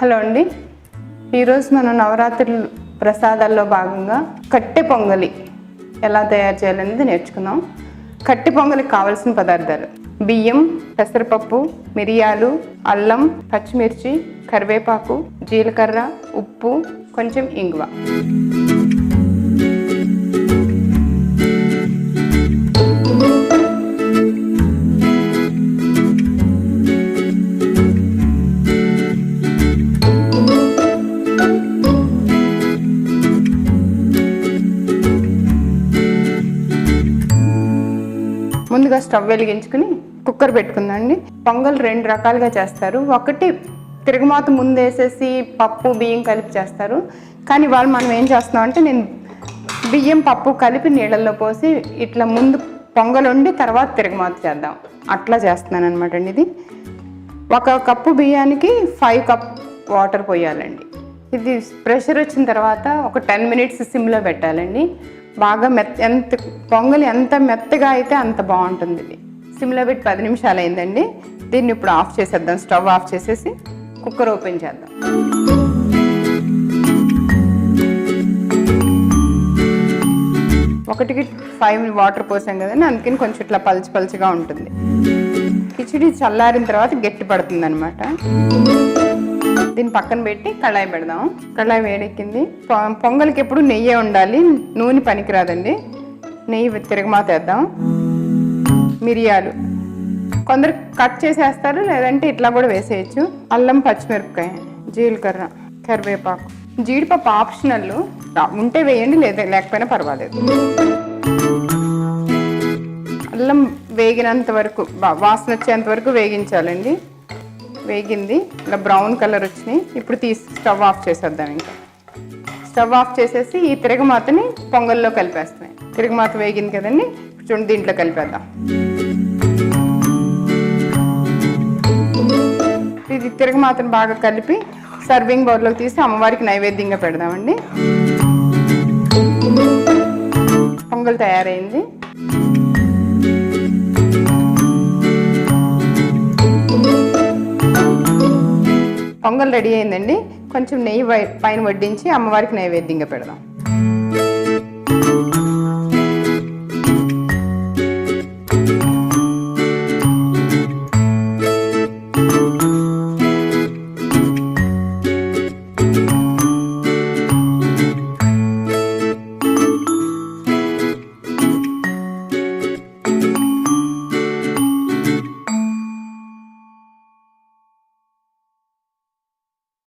Hello అండి, ఈరోజు మనం నవరాత్రి ప్రసాదాల్లో భాగంగా కట్టె పొంగలి ఎలా తయారు చేయాలనేది నేర్చుకుందాం. కట్టె పొంగలికి కావాల్సిన పదార్థాలు: బియ్యం, పెసరపప్పు, మిరియాలు, అల్లం, పచ్చిమిర్చి, కరివేపాకు, జీలకర్ర, ఉప్పు, కొంచెం ఇంగువ. ముందుగా స్టవ్ వెలిగించుకుని కుక్కర్ పెట్టుకుందండి. పొంగల్ 2 రకాలుగా చేస్తారు. ఒకటి తిరగమాత ముందు వేసేసి పప్పు బియ్యం కలిపి చేస్తారు. కానీ వాళ్ళు మనం ఏం చేస్తున్నాం అంటే, నేను బియ్యం పప్పు కలిపి నీళ్ళల్లో పోసి ఇట్లా ముందు పొంగల్ వండి తర్వాత తిరగమాత చేద్దాం అట్లా చేస్తున్నాను అనమాట అండి. ఇది 1 కప్పు బియ్యానికి 5 కప్ వాటర్ పోయాలండి. ఇది ప్రెషర్ వచ్చిన తర్వాత ఒక 10 మినిట్స్ సిమ్లో పెట్టాలండి. బాగా పొంగలి ఎంత మెత్తగా అయితే అంత బాగుంటుంది. ఇది సిమ్లో పెట్టి 10 నిమిషాలు అయిందండి. దీన్ని ఇప్పుడు ఆఫ్ చేసేద్దాం. స్టవ్ ఆఫ్ చేసేసి కుక్కర్ ఓపెన్ చేద్దాం. ఒకటికి 5 వాటర్ పోసాం కదండి, అందుకని కొంచెం ఇట్లా పలుచగా ఉంటుంది. కిచిడి చల్లారిన తర్వాత గట్టి పడుతుంది అనమాట. దీన్ని పక్కన పెట్టి కళాయి పెడదాం. కళాయి వేడెక్కింది. పొంగలికి ఎప్పుడు నెయ్యే ఉండాలి, నూనె పనికిరాదండి. నెయ్యి తిరగమాత వేద్దాం. మిరియాలు కొందరు కట్ చేసేస్తారు, లేదంటే ఇట్లా కూడా వేసేయచ్చు. అల్లం, పచ్చిమిరపకాయ, జీలకర్ర, కరివేపాకు, జీడిపప్పు ఆప్షనల్, ఉంటే వేయండి, లేకపోయినా పర్వాలేదు. అల్లం వేగినంత వరకు, వాసన వచ్చేంత వరకు వేగించాలండి. వేగింది, ఇలా బ్రౌన్ కలర్ వచ్చినాయి. ఇప్పుడు స్టవ్ ఆఫ్ చేసేద్దాం. ఇంకా స్టవ్ ఆఫ్ చేసేసి ఈ తిరగమాతని పొంగల్లో కలిపేస్తాయి. తిరగమాత వేగింది కదండి, చూడండి దీంట్లో కలిపేద్దాం. ఇది తిరగమాతను బాగా కలిపి సర్వింగ్ బౌల్లోకి తీసి అమ్మవారికి నైవేద్యంగా పెడదామండి. పొంగల్ తయారైంది. పొంగల్ రెడీ అయిందండి. కొంచెం నెయ్యి పైన వడ్డించి అమ్మవారికి నైవేద్యంగా పెడదాం.